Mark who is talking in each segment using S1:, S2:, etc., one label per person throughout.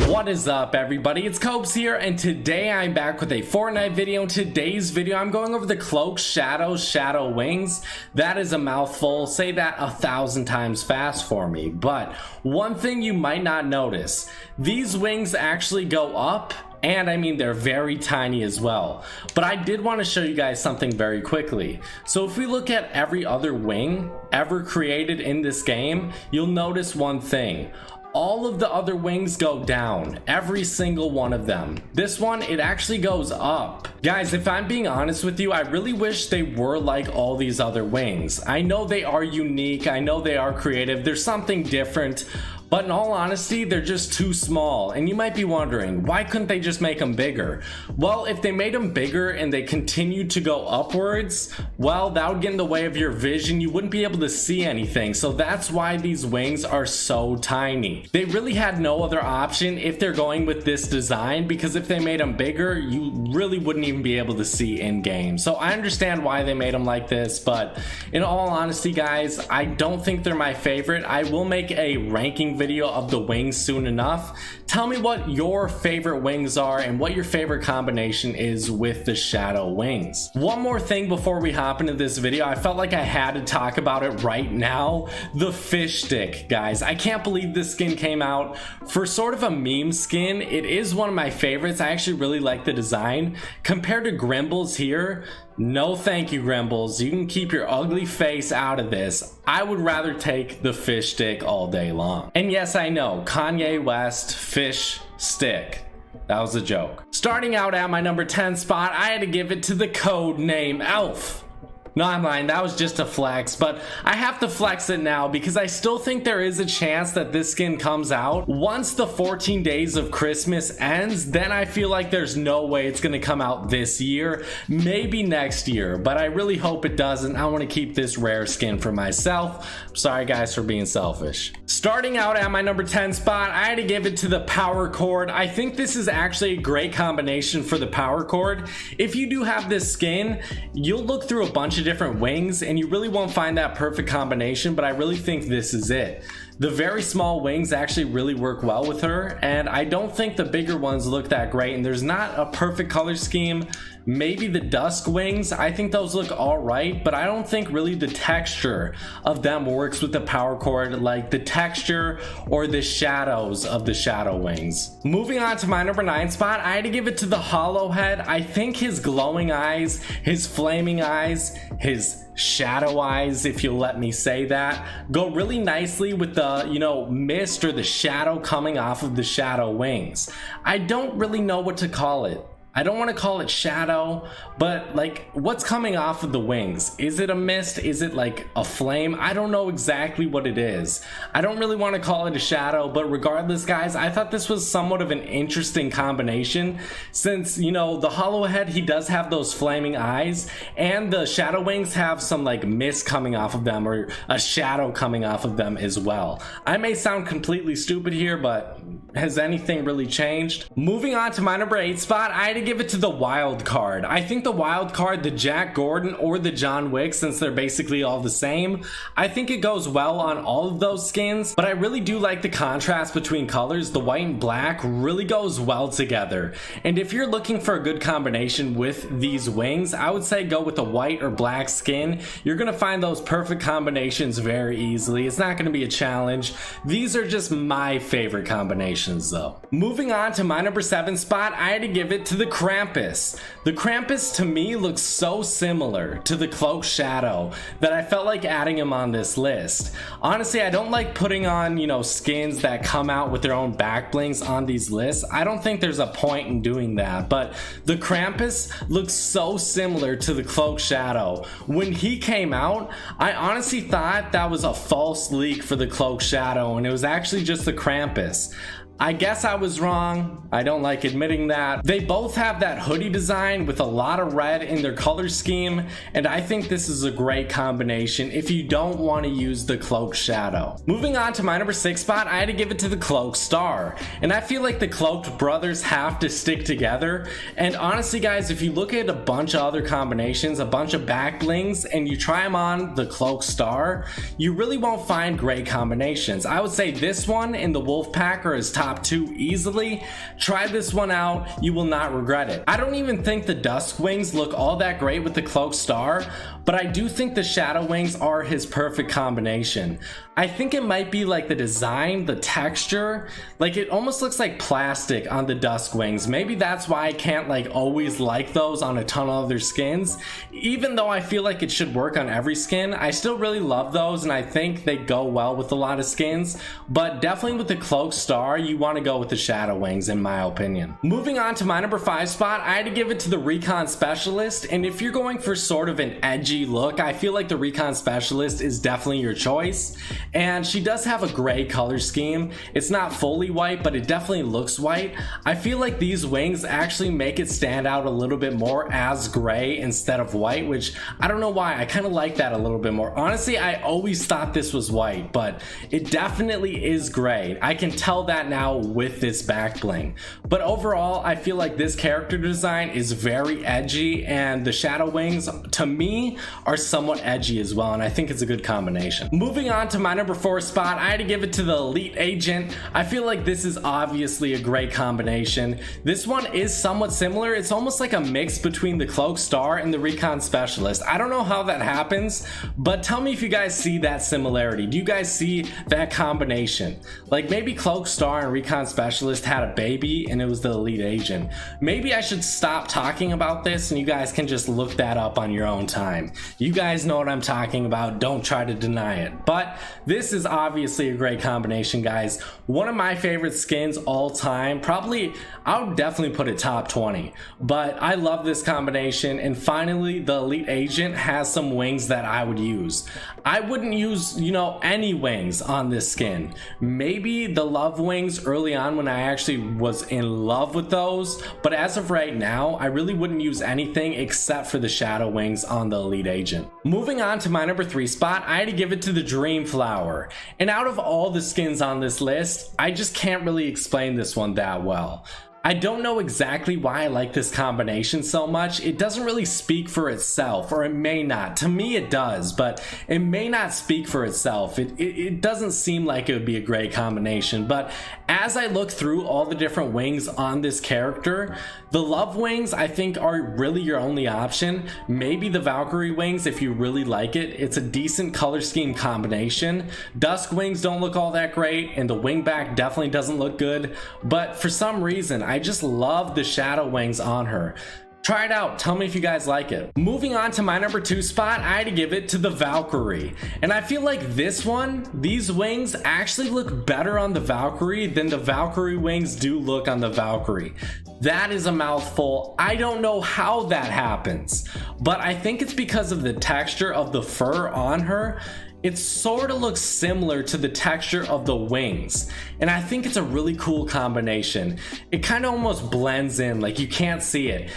S1: What is up, everybody? It's Copes here, and today I'm back with a Fortnite video. In today's video, I'm going over the Cloak Shadow Wings. That is a mouthful. Say that 1,000 times fast for me. But one thing you might not notice, these wings actually go up, and I mean they're very tiny as well. But I did want to show you guys something very quickly. So if we look at every other wing ever created in this game, you'll notice one thing. All of the other wings go down, every single one of them. This one, it actually goes up. Guys, if I'm being honest with you, I really wish they were like all these other wings. I know they are unique, I know they are creative, there's something different, but in all honesty, they're just too small. And you might be wondering, why couldn't they just make them bigger? Well, if they made them bigger and they continued to go upwards, well, that would get in the way of your vision. You wouldn't be able to see anything. So that's why these wings are so tiny. They really had no other option if they're going with this design, because if they made them bigger, you really wouldn't even be able to see in game. So I understand why they made them like this, but in all honesty, guys, I don't think they're my favorite. I will make a ranking video of the wings soon enough. Tell me what your favorite wings are and what your favorite combination is with the shadow wings. One more thing before we hop into this video, I felt like I had to talk about it right now. The Fishstick, guys. I can't believe this skin came out. For sort of a meme skin, it is one of my favorites. I actually really like the design. Compared to Grimbles here, no thank you, Grimbles. You can keep your ugly face out of this. I would rather take the Fishstick all day long. And yes, I know, Kanye West, Fishstick. That was a joke. Starting out at my number 10 spot, I had to give it to the code name Elf. No, I'm lying, that was just a flex, but I have to flex it now because I still think there is a chance that this skin comes out. Once the 14 days of Christmas ends, then I feel like there's no way it's gonna come out this year, maybe next year, but I really hope it doesn't. I wanna keep this rare skin for myself. Sorry guys for being selfish. Starting out at my number 10 spot, I had to give it to the Power Cord. I think this is actually a great combination for the Power Cord. If you do have this skin, you'll look through a bunch of different wings and you really won't find that perfect combination, but I really think this is it. The very small wings actually really work well with her, and I don't think the bigger ones look that great, and there's not a perfect color scheme. Maybe the dusk wings, I think those look all right, but I don't think really the texture of them works with the Power Cord like the texture or the shadows of the shadow wings. Moving on to my number 9 spot, I had to give it to the Hollow Head. I think his glowing eyes, his flaming eyes, his shadow eyes, if you'll let me say that, go really nicely with the, you know, mist or the shadow coming off of the shadow wings. I don't really know what to call it. I don't want to call it shadow, but like what's coming off of the wings? Is it a mist? Is it like a flame? I don't know exactly what it is. I don't really want to call it a shadow, but regardless, guys, I thought this was somewhat of an interesting combination since, you know, the Hollow Head, he does have those flaming eyes, and the shadow wings have some like mist coming off of them or a shadow coming off of them as well. I may sound completely stupid here, but has anything really changed? Moving on to my number 8 spot, I had to give it to the wild card. I think the wild card, the Jack Gordon or the John Wick, since they're basically all the same, I think it goes well on all of those skins, but I really do like the contrast between colors. The white and black really goes well together, and if you're looking for a good combination with these wings, I would say go with a white or black skin. You're gonna find those perfect combinations very easily. It's not gonna be a challenge. These are just my favorite combinations though. Moving on to my number 7 spot, I had to give it to the Krampus. The Krampus to me looks so similar to the Cloak Shadow that I felt like adding him on this list. Honestly, I don't like putting on, you know, skins that come out with their own back blings on these lists. I don't think there's a point in doing that, but the Krampus looks so similar to the Cloak Shadow. When he came out, I honestly thought that was a false leak for the Cloak Shadow, and it was actually just the Krampus. I guess I was wrong. I don't like admitting that. They both have that hoodie design with a lot of red in their color scheme, and I think this is a great combination if you don't want to use the Cloak Shadow. Moving on to my number 6 spot, I had to give it to the Cloak Star, and I feel like the Cloaked brothers have to stick together. And honestly guys, if you look at a bunch of other combinations, a bunch of back blings, and you try them on the Cloak Star, you really won't find great combinations. I would say this one and the Wolf Pack are as top top 2 easily. Try this one out, you will not regret it. I don't even think the Dusk Wings look all that great with the Cloak Star, but I do think the Shadow Wings are his perfect combination. I think it might be like the design, the texture, like it almost looks like plastic on the Dusk Wings. Maybe that's why I can't like always like those on a ton of other skins. Even though I feel like it should work on every skin, I still really love those and I think they go well with a lot of skins, but definitely with the Cloak Star, you want to go with the Shadow Wings in my opinion. Moving on to my number 5 spot, I had to give it to the Recon Specialist, and if you're going for sort of an edgy look, I feel like the Recon Specialist is definitely your choice. And she does have a gray color scheme. It's not fully white, but it definitely looks white. I feel like these wings actually make it stand out a little bit more as gray instead of white, which I don't know why. I kind of like that a little bit more. Honestly, I always thought this was white, but it definitely is gray. I can tell that now with this back bling. But overall, I feel like this character design is very edgy, and the Shadow Wings, to me, are somewhat edgy as well, and I think it's a good combination. Moving on to my number 4 spot, I had to give it to the Elite Agent. I feel like this is obviously a great combination. This one is somewhat similar. It's almost like a mix between the Cloak Star and the Recon Specialist. I don't know how that happens, but tell me if you guys see that similarity. Do you guys see that combination? Like maybe Cloak Star and Recon Specialist had a baby and it was the Elite Agent. Maybe I should stop talking about this and you guys can just look that up on your own time. You guys know what I'm talking about. Don't try to deny it. But this is obviously a great combination, guys. One of my favorite skins all time. Probably, I would definitely put it top 20. But I love this combination. And finally, the Elite Agent has some wings that I would use. I wouldn't use, you know, any wings on this skin. Maybe the Love Wings early on when I actually was in love with those. But as of right now, I really wouldn't use anything except for the Shadow Wings on the Elite Agent. Moving on to my number 3 spot, I had to give it to the Dream Flower. And out of all the skins on this list, I just can't really explain this one that well. I don't know exactly why I like this combination so much. It doesn't really speak for itself, or it may not. To me it does, but it may not speak for itself. It doesn't seem like it would be a great combination, but as I look through all the different wings on this character, the Love Wings I think are really your only option. Maybe the Valkyrie Wings if you really like it. It's a decent color scheme combination. Dusk Wings don't look all that great, and the wingback definitely doesn't look good, but for some reason I just love the Shadow Wings on her. Try it out, tell me if you guys like it. Moving on to my number 2 spot, I had to give it to the Valkyrie. And I feel like this one, these wings actually look better on the Valkyrie than the Valkyrie wings do look on the Valkyrie. That is a mouthful. I don't know how that happens, but I think it's because of the texture of the fur on her. It sort of looks similar to the texture of the wings, and I think it's a really cool combination. It kind of almost blends in, like you can't see it.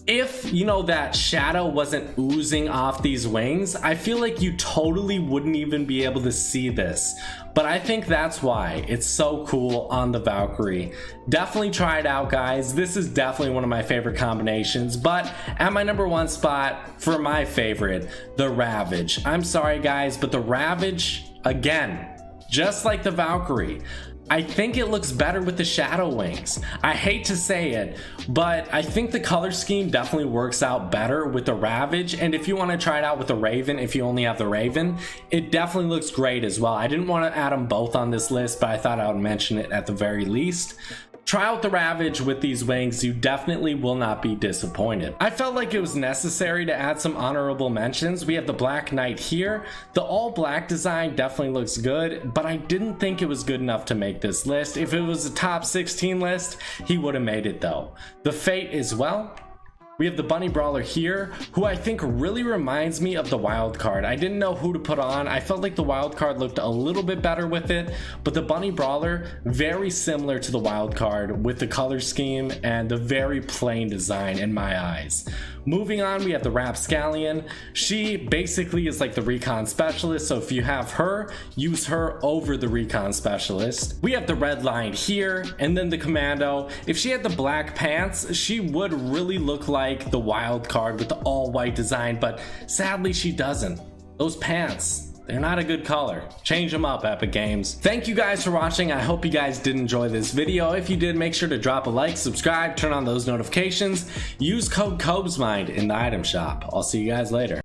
S1: If, you know, that shadow wasn't oozing off these wings, I feel like you totally wouldn't even be able to see this. But I think that's why it's so cool on the Valkyrie. Definitely try it out, guys. This is definitely one of my favorite combinations. But at my number 1 spot, for my favorite, the Ravage. I'm sorry, guys, but the Ravage, again, just like the Valkyrie, I think it looks better with the Shadow Wings. I hate to say it, but I think the color scheme definitely works out better with the Ravage. And if you want to try it out with the Raven, if you only have the Raven, it definitely looks great as well. I didn't want to add them both on this list, but I thought I would mention it at the very least. Try out the Ravage with these wings, you definitely will not be disappointed. I felt like it was necessary to add some honorable mentions. We have the Black Knight here. The all black design definitely looks good, but I didn't think it was good enough to make this list. If it was a top 16 list, he would have made it though. The Fate as well. We have the Bunny Brawler here, who I think really reminds me of the wild card. I didn't know who to put on. I felt like the wild card looked a little bit better with it, but the Bunny Brawler, very similar to the wild card with the color scheme and the very plain design in my eyes. Moving on, we have the Rapscallion. She basically is like the Recon Specialist, so if you have her, use her over the Recon Specialist. We have the Red Line here, and then the Commando. If she had the black pants, she would really look like the wild card with the all white design, but sadly she doesn't. Those pants, They're not a good color. Change them up, Epic Games. Thank you guys for watching. I hope you guys did enjoy this video. If you did, make sure to drop a like, subscribe, turn on those notifications. Use code COBESMIND in the item shop. I'll see you guys later.